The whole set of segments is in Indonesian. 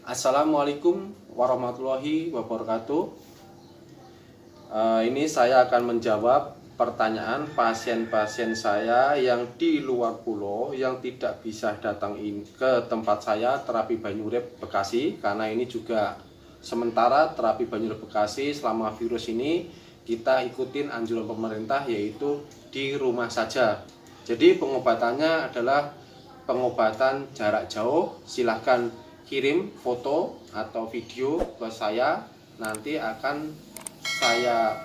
Assalamualaikum warahmatullahi wabarakatuh. Ini saya akan menjawab pertanyaan pasien-pasien saya yang di luar pulau yang tidak bisa datang ke tempat saya terapi Banyurep Bekasi, karena ini juga sementara terapi Banyurep Bekasi selama virus ini kita ikutin anjuran pemerintah, yaitu di rumah saja. Jadi pengobatannya adalah pengobatan jarak jauh. Silahkan kirim foto atau video ke saya, nanti akan saya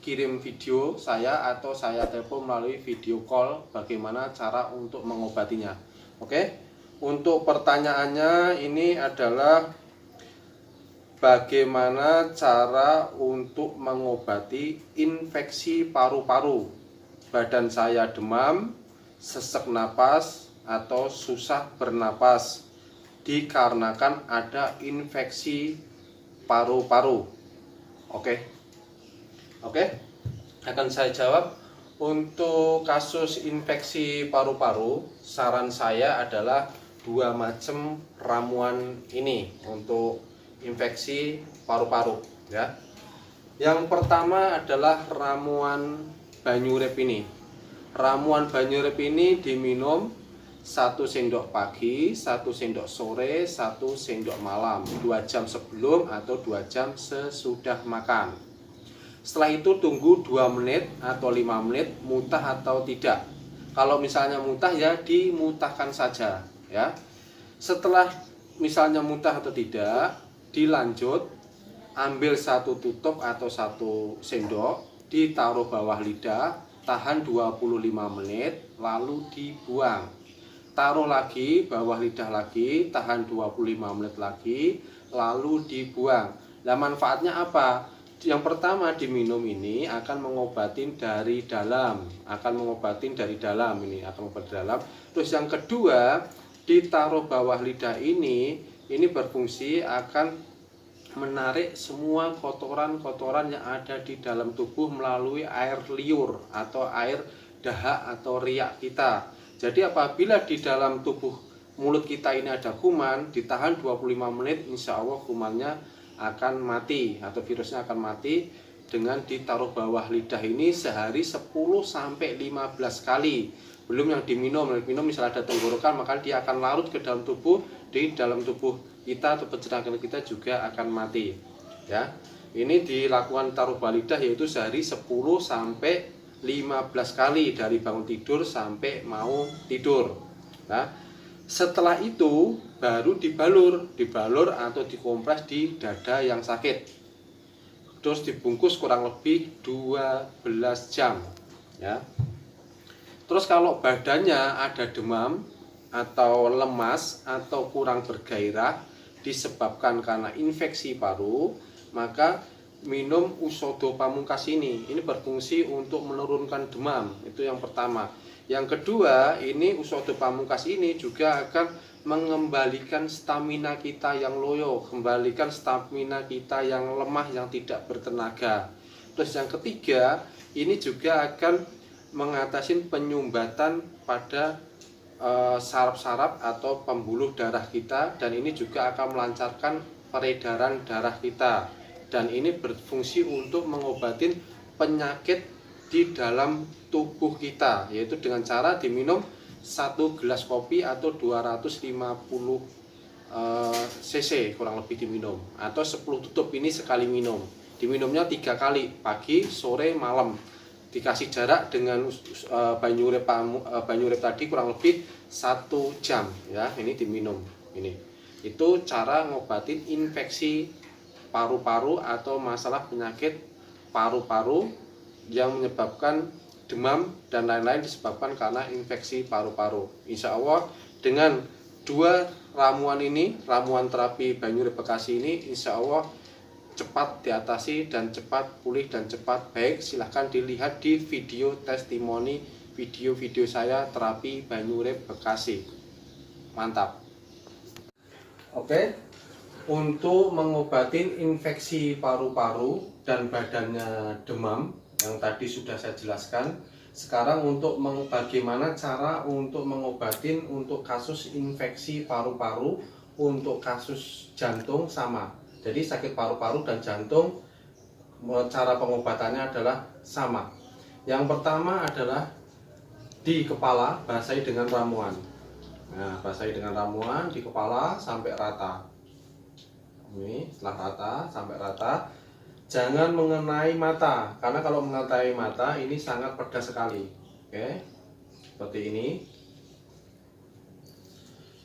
kirim video saya atau saya telepon melalui video call bagaimana cara untuk mengobatinya. Oke, untuk pertanyaannya ini adalah bagaimana cara untuk mengobati infeksi paru-paru. Badan saya demam, sesak napas atau susah bernapas dikarenakan ada infeksi paru-paru. Oke, akan saya jawab. Untuk kasus infeksi paru-paru, saran saya adalah dua macam ramuan ini untuk infeksi paru-paru, ya. Yang pertama adalah ramuan Banyurep ini. Ramuan Banyurep ini diminum 1 sendok pagi, 1 sendok sore, 1 sendok malam, 2 jam sebelum atau 2 jam sesudah makan. Setelah itu tunggu 2 menit atau 5 menit muntah atau tidak. Kalau misalnya muntah ya dimutahkan saja, ya. Setelah misalnya muntah atau tidak, dilanjut ambil 1 tutup atau 1 sendok, ditaruh bawah lidah, tahan 25 menit lalu dibuang. Taruh lagi bawah lidah lagi, tahan 25 menit lagi, lalu dibuang. Nah, manfaatnya apa? Yang pertama, diminum ini akan mengobatin dari dalam, Terus yang kedua, ditaruh bawah lidah ini berfungsi akan menarik semua kotoran-kotoran yang ada di dalam tubuh melalui air liur atau air dahak atau riak kita. Jadi apabila di dalam tubuh mulut kita ini ada kuman, ditahan 25 menit, insya Allah kumannya akan mati atau virusnya akan mati dengan ditaruh bawah lidah ini sehari 10-15 kali. Belum yang diminum misalnya ada tenggorokan, maka dia akan larut ke dalam tubuh, di dalam tubuh kita atau pencernaan kita juga akan mati. Ya, ini dilakukan taruh bawah lidah yaitu sehari 10-15 kali dari bangun tidur sampai mau tidur. Nah, setelah itu baru dibalur atau dikompres di dada yang sakit. Terus dibungkus kurang lebih 12 jam, ya. Terus kalau badannya ada demam atau lemas atau kurang bergairah disebabkan karena infeksi paru, maka minum Usodo Pamungkas ini berfungsi untuk menurunkan demam. Itu yang pertama. Yang kedua, ini Usodo Pamungkas ini juga akan mengembalikan stamina kita yang loyo, kembalikan stamina kita yang lemah, yang tidak bertenaga. Terus yang ketiga, ini juga akan mengatasi penyumbatan pada saraf-saraf atau pembuluh darah kita, dan ini juga akan melancarkan peredaran darah kita. Dan ini berfungsi untuk mengobatin penyakit di dalam tubuh kita, yaitu dengan cara diminum 1 gelas kopi atau 250 cc kurang lebih diminum, atau 10 tutup ini sekali minum. Diminumnya 3 kali, pagi, sore, malam. Dikasih jarak dengan Banyurep tadi kurang lebih 1 jam, ya. Ini diminum. Itu cara ngobatin infeksi paru-paru atau masalah penyakit paru-paru yang menyebabkan demam dan lain-lain disebabkan karena infeksi paru-paru. Insya Allah dengan 2 ramuan ini, ramuan terapi Banyurep Bekasi ini, insya Allah cepat diatasi dan cepat pulih dan cepat baik. Silahkan dilihat di video testimoni, video-video saya terapi Banyurep Bekasi. Mantap. Oke. Untuk mengobati infeksi paru-paru dan badannya demam yang tadi sudah saya jelaskan. Sekarang untuk bagaimana cara untuk mengobatin untuk kasus infeksi paru-paru untuk kasus jantung sama. Jadi sakit paru-paru dan jantung cara pengobatannya adalah sama. Yang pertama adalah di kepala, basahi dengan ramuan. Nah, basahi dengan ramuan di kepala sampai rata. Ini setelah rata sampai rata. Jangan mengenai mata, karena kalau mengenai mata ini sangat pedas sekali. Oke, seperti ini.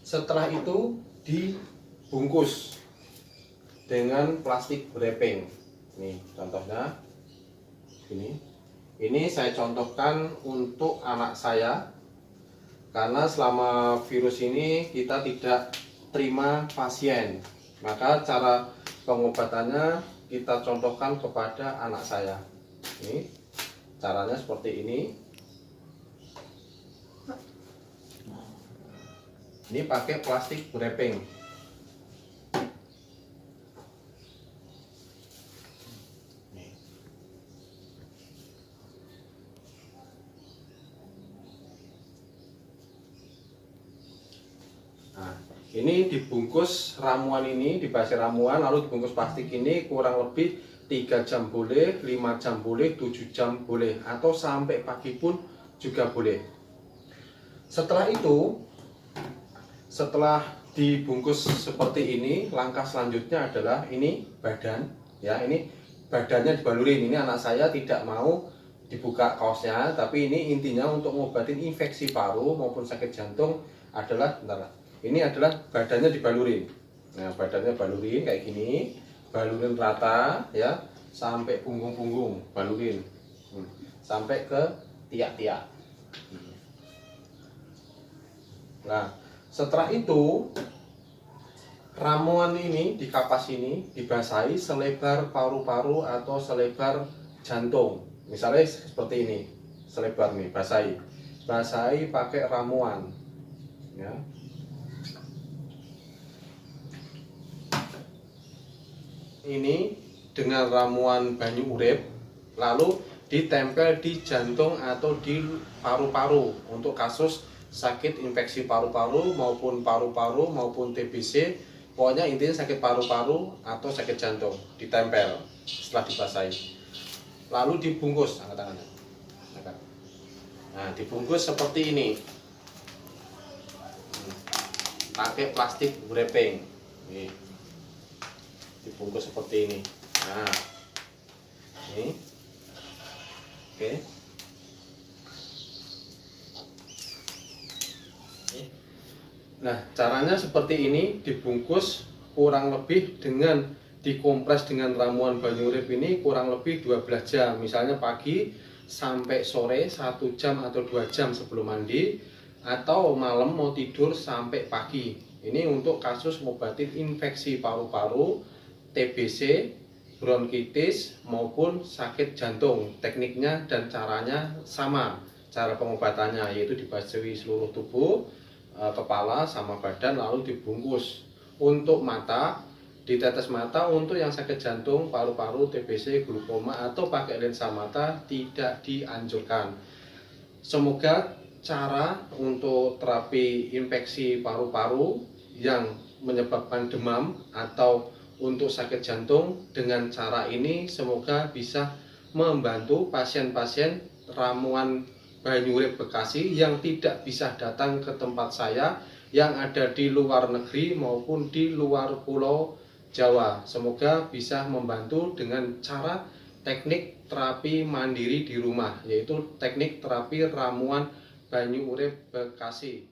Setelah itu dibungkus dengan plastik wrapping. Nih contohnya ini saya contohkan untuk anak saya, karena selama virus ini kita tidak terima pasien, maka cara pengobatannya kita contohkan kepada anak saya. Ini caranya seperti ini. Ini pakai plastik wrapping. Nah, ini dibungkus ramuan ini, dibasih ramuan, lalu dibungkus plastik ini kurang lebih 3 jam boleh, 5 jam boleh, 7 jam boleh, atau sampai pagi pun juga boleh. Setelah itu, setelah dibungkus seperti ini, langkah selanjutnya adalah ini badan, ya, ini badannya dibalurin. Ini anak saya tidak mau dibuka kaosnya, tapi ini intinya untuk ngobatin infeksi paru maupun sakit jantung adalah, bentar, ini adalah badannya dibalurin. Nah, badannya balurin kayak gini, balurin rata, ya, sampai punggung-punggung, balurin, sampai ke tiak-tiak. Nah, setelah itu ramuan ini di kapas ini dibasahi selebar paru-paru atau selebar jantung. Misalnya seperti ini, selebar nih, basahi pakai ramuan, ya. Ini dengan ramuan banyu urip, lalu ditempel di jantung atau di paru-paru untuk kasus sakit infeksi paru-paru maupun paru-paru maupun TBC. Pokoknya intinya sakit paru-paru atau sakit jantung, ditempel setelah dibasahi, lalu dibungkus, angkat tangannya. Nah, dibungkus seperti ini, pakai plastik wrapping. Nih, dibungkus seperti ini. Nah, ini, oke. Nah, caranya seperti ini, dibungkus kurang lebih dengan dikompres dengan ramuan banyu urip ini kurang lebih 12 jam. Misalnya pagi sampai sore 1 jam atau 2 jam sebelum mandi, atau malam mau tidur sampai pagi. Ini untuk kasus ngobatin infeksi paru-paru, TBC, bronkitis maupun sakit jantung. Tekniknya dan caranya sama. Cara pengobatannya yaitu dibasahi seluruh tubuh, kepala sama badan, lalu dibungkus. Untuk mata, ditetes mata untuk yang sakit jantung, paru-paru, TBC, glukoma atau pakai lensa mata tidak dianjurkan. Semoga cara untuk terapi infeksi paru-paru yang menyebabkan demam atau untuk sakit jantung dengan cara ini semoga bisa membantu pasien-pasien ramuan banyu urip Bekasi yang tidak bisa datang ke tempat saya, yang ada di luar negeri maupun di luar pulau Jawa. Semoga bisa membantu dengan cara teknik terapi mandiri di rumah, yaitu teknik terapi ramuan banyu urip Bekasi.